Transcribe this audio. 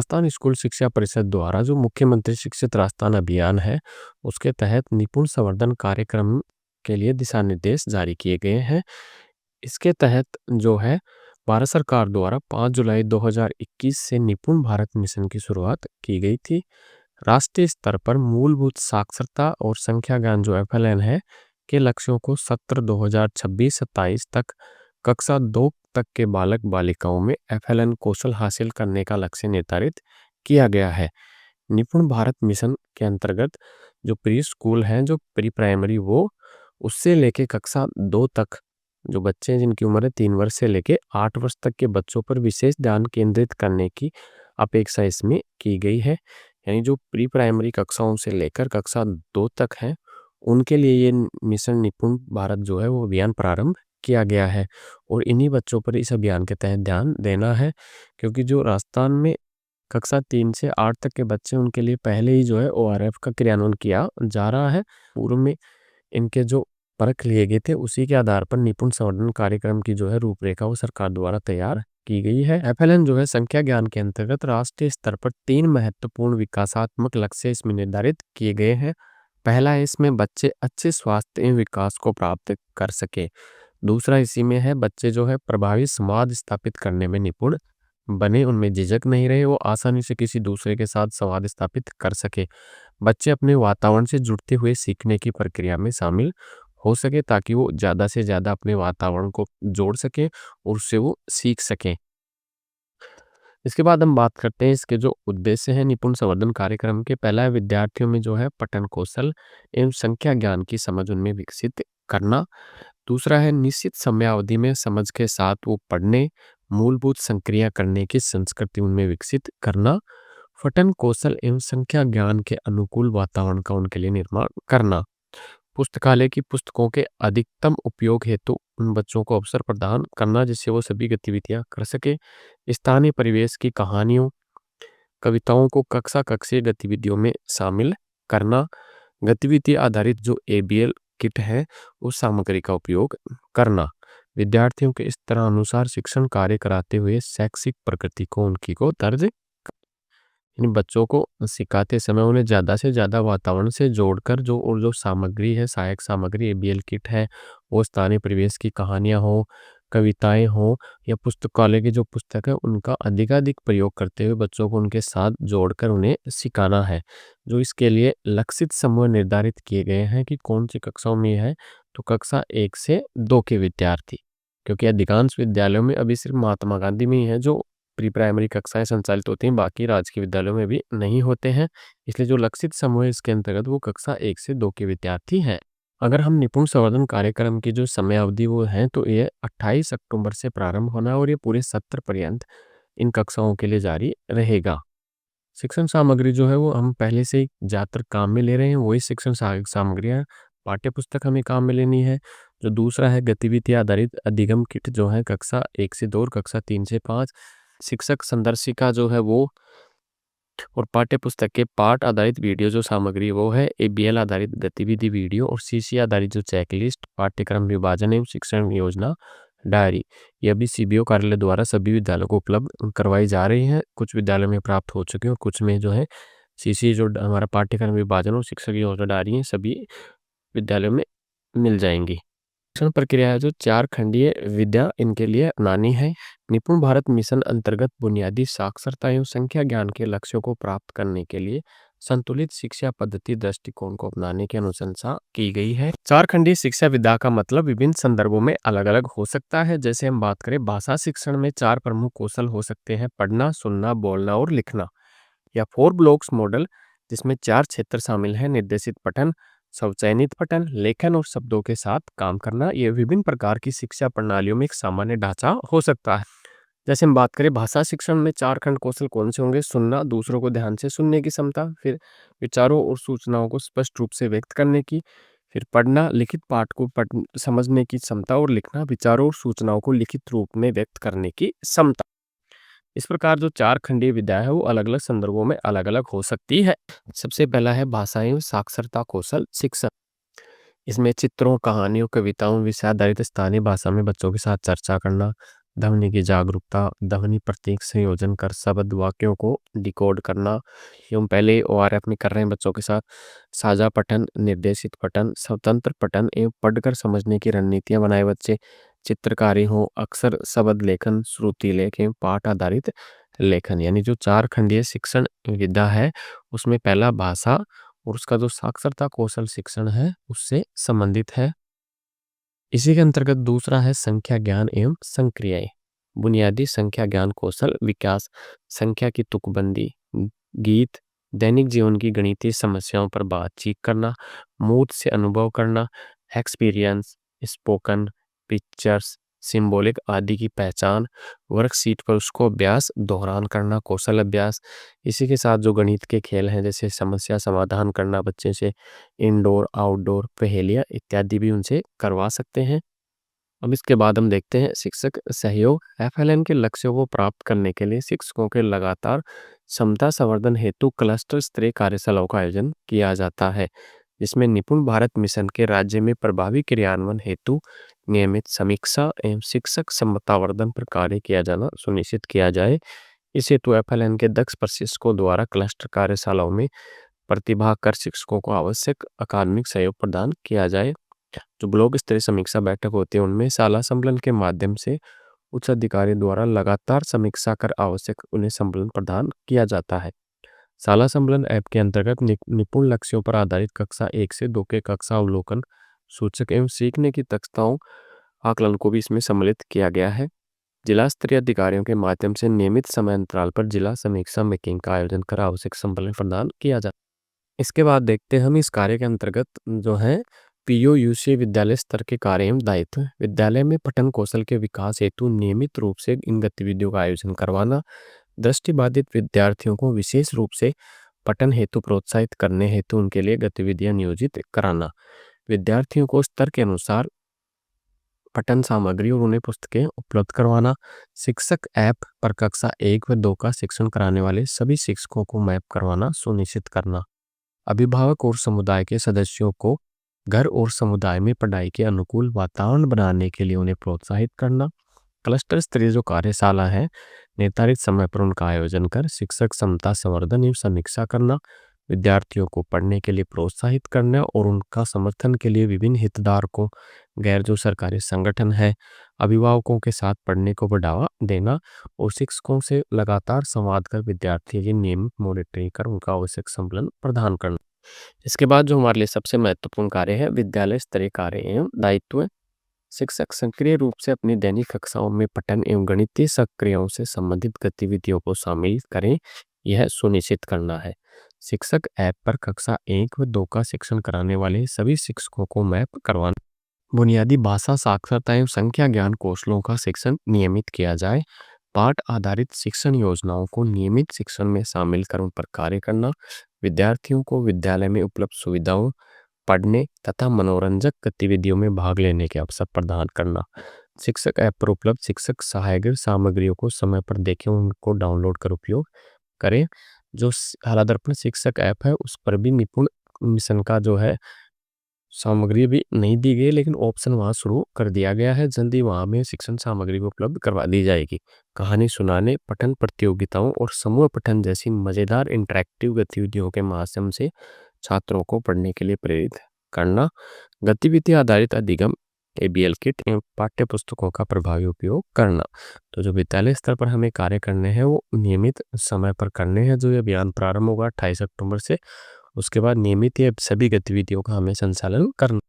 Rajasthan school शिक्षा परिषद द्वारा जो मुख्यमंत्री शिक्षित राजस्थान अभियान है, उसके तहत निपुण संवर्धन कार्यक्रम के लिए दिशा निर्देश जारी किए गए हैं। इसके तहत जो है भारत सरकार द्वारा 5 जुलाई 2021 से निपुण भारत मिशन की शुरुआत की गई थी। राष्ट्रीय स्तर पर मूलभूत साक्षरता और संख्या ज्ञान जो FLN है के लक्ष्यों को सत्र 2026-27 तक कक्षा 2 तक के बालक बालिकाओं में FLN कौशल हासिल करने का लक्ष्य निर्धारित किया गया है। निपुण भारत मिशन के अंतर्गत जो प्री स्कूल हैं, जो प्री प्राइमरी, वो उससे लेके कक्षा 2 तक जो बच्चे हैं जिनकी उम्र है 3 वर्ष से लेके 8 वर्ष तक के बच्चों पर विशेष ध्यान केंद्रित करने की अपेक्षा इसमें की गई है। यानी जो प्री प्राइमरी कक्षाओं से लेकर कक्षा 2 तक है, उनके लिए ये मिशन निपुण भारत जो है वो अभियान प्रारंभ किया गया है और इन्हीं बच्चों पर इस अभियान के तहत ध्यान देना है, क्योंकि जो राजस्थान में कक्षा 3 से 8 तक के बच्चे, उनके लिए पहले ही जो है ORF का क्रियान्वयन किया जा रहा है। पूर्व में इनके जो परख लिए गए थे, उसी के आधार पर निपुण संवर्धन कार्यक्रम की जो है रूपरेखा वो सरकार द्वारा तैयार की गई है। FLN जो है संख्या ज्ञान के अंतर्गत राष्ट्रीय स्तर पर 3 महत्वपूर्ण विकासात्मक लक्ष्य इसमें निर्धारित किए गए हैं। पहला है इसमें बच्चे अच्छे स्वास्थ्य एवं विकास को प्राप्त कर सके। दूसरा इसी में है बच्चे जो है प्रभावी संवाद स्थापित करने में निपुण बने, उनमें झिझक नहीं रहे, वो आसानी से किसी दूसरे के साथ संवाद स्थापित कर सके। बच्चे अपने वातावरण से जुड़ते हुए सीखने की प्रक्रिया में शामिल हो सके, ताकि वो ज़्यादा से ज़्यादा अपने वातावरण को जोड़ सकें और उससे वो सीख सकें। इसके बाद हम बात करते हैं इसके जो उद्देश्य हैं निपुण संवर्धन कार्यक्रम के। पहला है विद्यार्थियों में जो है पठन कौशल एवं संख्या ज्ञान की समझ उनमें विकसित करना। दूसरा है निश्चित समयावधि में समझ के साथ वो पढ़ने, मूलभूत संक्रिया करने की संस्कृति उनमें विकसित करना। पठन कौशल एवं संख्या ज्ञान के अनुकूल वातावरण का उनके लिए निर्माण करना। पुस्तकालय की पुस्तकों के अधिकतम उपयोग हेतु उन बच्चों को अवसर प्रदान करना, जिससे वो सभी गतिविधियां कर सके। स्थानीय परिवेश की कहानियों, कविताओं को कक्षा कक्षीय गतिविधियों में शामिल करना। गतिविधि आधारित जो ABL किट है उस सामग्री का उपयोग करना। विद्यार्थियों के स्तर अनुसार शिक्षण कार्य कराते हुए शैक्षिक प्रगति को उनकी को दर्ज। इन बच्चों को सिखाते समय उन्हें ज़्यादा से ज़्यादा वातावरण से जोड़कर जो सामग्री है, सहायक सामग्री ABL किट है, वो स्थानीय परिवेश की कहानियाँ हो, कविताएं हो या पुस्तकालय की जो पुस्तक है, उनका अधिकाधिक प्रयोग करते हुए बच्चों को उनके साथ जोड़कर उन्हें सिखाना है। जो इसके लिए लक्षित समूह निर्धारित किए गए हैं कि कौन सी कक्षाओं में है, तो कक्षा 1 से 2 के विद्यार्थी, क्योंकि अधिकांश विद्यालयों में अभी सिर्फ महात्मा गांधी में ही है जो प्री प्राइमरी कक्षाएं संचालित होती हैं, बाकी राजकीय विद्यालयों में भी नहीं होते हैं। इसलिए जो लक्षित समूह है इसके अंतर्गत वो कक्षा 1 से 2 के विद्यार्थी हैं। अगर हम निपुण संवर्धन कार्यक्रम की जो समय अवधि वो है, तो ये 28 अक्टूबर से प्रारंभ होना है और ये पूरे सत्र पर्यंत इन कक्षाओं के लिए जारी रहेगा। शिक्षण सामग्री जो है वो हम पहले से ही ज़्यादातर काम में ले रहे हैं, वही शिक्षण सामग्रियाँ पाठ्य पुस्तक हमें काम में लेनी है। जो दूसरा है गतिविधि आधारित अधिगम किट जो है कक्षा 1 से 2 और कक्षा 3 से 5। शिक्षक संदर्शिका जो है वो और पाठ्य पुस्तक के पाठ आधारित वीडियो जो सामग्री वो है ABL आधारित गतिविधि वीडियो और CC आधारित जो चेकलिस्ट, पाठ्यक्रम विभाजन एवं शिक्षण योजना डायरी, ये अभी CBO कार्यालय द्वारा सभी विद्यालयों को उपलब्ध करवाई जा रही है। कुछ विद्यालयों में प्राप्त हो चुके हैं और कुछ में जो है CC जो हमारा पाठ्यक्रम विभाजन और शिक्षक योजना डायरी है, सभी विद्यालयों में मिल जाएंगी। शिक्षण प्रक्रिया है जो 4 खंडीय विद्या इनके लिए अपनानी है। निपुण भारत मिशन अंतर्गत बुनियादी साक्षरता एवं संख्या ज्ञान के लक्ष्यों को प्राप्त करने के लिए संतुलित शिक्षा पद्धति दृष्टिकोण को अपनाने की अनुशंसा की गई है। 4 खंडीय शिक्षा विधा का मतलब विभिन्न संदर्भों में अलग अलग हो सकता है। जैसे हम बात करें भाषा शिक्षण में 4 प्रमुख कौशल हो सकते हैं: पढ़ना, सुनना, बोलना और लिखना। या 4 ब्लॉक्स मॉडल, जिसमें 4 क्षेत्र शामिल हैं: निर्देशित पठन, स्वचयनित पठन, लेखन और शब्दों के साथ काम करना। ये विभिन्न प्रकार की शिक्षा प्रणालियों में एक सामान्य ढांचा हो सकता है। जैसे हम बात करें भाषा शिक्षण में 4 खंड कौशल कौन से होंगे: सुनना, दूसरों को ध्यान से सुनने की क्षमता, फिर विचारों और सूचनाओं को स्पष्ट रूप से व्यक्त करने की, फिर पढ़ना, लिखित पाठ को समझने की क्षमता, और लिखना, विचारों और सूचनाओं को लिखित रूप में व्यक्त करने की क्षमता। इस प्रकार जो 4 खंडीय विधा है वो अलग अलग संदर्भों में अलग अलग हो सकती है। सबसे पहला है भाषा एवं साक्षरता कौशल शिक्षण। इसमें चित्रों, कहानियों, कविताओं, विषय आधारित स्थानीय भाषा में बच्चों के साथ चर्चा करना, ध्वनि की जागरूकता, ध्वनि प्रतीक संयोजन कर शब्द वाक्यों को डिकोड करना, एवं पहले ओआरएफ में कर रहे हैं बच्चों के साथ। साझा पठन, निर्देशित पठन, स्वतंत्र पठन एवं पढ़कर समझने की रणनीतियां बनाए बच्चे। चित्रकारी हो, अक्षर शब्द लेखन, श्रुति लेख एवं पाठ आधारित लेखन, यानी जो 4 खंडीय शिक्षण विधा है उसमें पहला भाषा और उसका जो साक्षरता कौशल शिक्षण है उससे संबंधित है। इसी के अंतर्गत दूसरा है संख्या ज्ञान एवं संक्रियाएं। बुनियादी संख्या ज्ञान कौशल विकास, संख्या की तुकबंदी, गीत, दैनिक जीवन की गणितीय समस्याओं पर बातचीत करना, मूर्त से अनुभव करना, एक्सपीरियंस, स्पोकन, पिक्चर्स, सिंबॉलिक आदि की पहचान, वर्कशीट पर उसको अभ्यास दोहरान करना, कौशल अभ्यास। इसी के साथ जो गणित के खेल हैं जैसे समस्या समाधान करना बच्चे से, इंडोर आउटडोर पहेलियाँ इत्यादि भी उनसे करवा सकते हैं। अब इसके बाद हम देखते हैं शिक्षक सहयोग। एफएलएन के लक्ष्यों को प्राप्त करने के लिए शिक्षकों के लगातार क्षमता संवर्धन हेतु क्लस्टर स्तरीय कार्यशालाओं का आयोजन किया जाता है, जिसमें निपुण भारत मिशन के राज्य में प्रभावी क्रियान्वयन हेतु नियमित समीक्षा एवं शिक्षक क्षमतावर्धन पर कार्य किया जाना सुनिश्चित किया जाए। इस हेतु एफएलएन के दक्ष प्रशिक्षकों द्वारा क्लस्टर कार्यशालाओं में प्रतिभाग कर शिक्षकों को आवश्यक अकादमिक सहयोग प्रदान किया जाए। जो ब्लॉक स्तरीय समीक्षा बैठक होती है उनमें शाला संबलन के माध्यम से उच्च अधिकारी द्वारा लगातार समीक्षा कर आवश्यक उन्हें संबलन प्रदान किया जाता है। शाला संबलन ऐप के अंतर्गत निपुण लक्ष्यों पर आधारित कक्षा 1 से 2 के कक्षा अवलोकन, सूचक एवं सीखने की दक्षताओं आकलन को भी इसमें सम्मिलित किया गया है। जिला स्तरीय अधिकारियों के माध्यम से नियमित समय अंतराल पर जिला समीक्षा मीटिंग का आयोजन कर आवश्यक संबलन प्रदान किया जाता है। इसके बाद देखते हैं हम इस कार्य के अंतर्गत जो है पीओयूसी विद्यालय स्तर के कार्य एवं दायित्व। विद्यालय में पठन कौशल के विकास हेतु नियमित रूप से इन गतिविधियों का आयोजन करवाना, दृष्टिबाधित विद्यार्थियों को विशेष रूप से पठन हेतु प्रोत्साहित करने हेतु उनके लिए गतिविधियां नियोजित कराना, विद्यार्थियों को स्तर के अनुसार पठन सामग्री और उन्हें पुस्तकें उपलब्ध करवाना, शिक्षक ऐप पर कक्षा 1 व 2 का शिक्षण कराने वाले सभी शिक्षकों को मैप करवाना सुनिश्चित करना, अभिभावक और समुदाय के सदस्यों को घर और समुदाय में पढ़ाई के अनुकूल वातावरण बनाने के लिए उन्हें प्रोत्साहित करना, क्लस्टर स्तरीय जो कार्यशाला है निर्धारित समय पर उनका आयोजन कर शिक्षक क्षमता संवर्धन एवं समीक्षा करना, विद्यार्थियों को पढ़ने के लिए प्रोत्साहित करना और उनका समर्थन के लिए विभिन्न हितधारकों, गैर जो सरकारी संगठन है, अभिभावकों के साथ पढ़ने को बढ़ावा देना और शिक्षकों से लगातार संवाद कर विद्यार्थियों की नियमित मॉनिटरिंग कर उनका आवश्यक संबलन प्रदान करना। इसके बाद जो हमारे लिए सबसे महत्वपूर्ण कार्य है विद्यालय स्तरीय कार्य एवं दायित्व। शिक्षक सक्रिय रूप से अपनी दैनिक कक्षाओं में पठन एवं गणितीय सक्रियाओं से संबंधित गतिविधियों को शामिल करें, यह सुनिश्चित करना है। शिक्षक ऐप पर कक्षा 1 व 2 का शिक्षण कराने वाले सभी शिक्षकों को मैप करवाना, बुनियादी भाषा साक्षरता एवं संख्या ज्ञान कौशलों का शिक्षण नियमित किया जाए, पाठ आधारित शिक्षण योजनाओं को नियमित शिक्षण में शामिल कर उन पर कार्य करना, विद्यार्थियों को विद्यालय में उपलब्ध सुविधाओं, पढ़ने तथा मनोरंजक गतिविधियों में भाग लेने के अवसर प्रदान करना, शिक्षक ऐप पर उपलब्ध शिक्षक सहायक सामग्रियों को समय पर देखें, उनको डाउनलोड कर उपयोग करें। जो शाला दर्पण शिक्षक ऐप है उस पर भी निपुण मिशन का जो है सामग्री भी नहीं दी गई, लेकिन ऑप्शन वहाँ शुरू कर दिया गया है। जल्दी वहाँ में शिक्षण सामग्री भी उपलब्ध करवा दी जाएगी। कहानी सुनाने, पठन प्रतियोगिताओं और समूह पठन जैसी मज़ेदार इंटरैक्टिव गतिविधियों के माध्यम से छात्रों को पढ़ने के लिए प्रेरित करना, गतिविधि आधारित अधिगम, एबीएल किट एवं पाठ्य पुस्तकों का प्रभावी उपयोग करना। तो जो विद्यालय स्तर पर हमें कार्य करने हैं वो नियमित समय पर करने हैं। जो ये अभियान प्रारंभ होगा 28 अक्टूबर से, उसके बाद नियमित ये सभी गतिविधियों का हमें संचालन करना।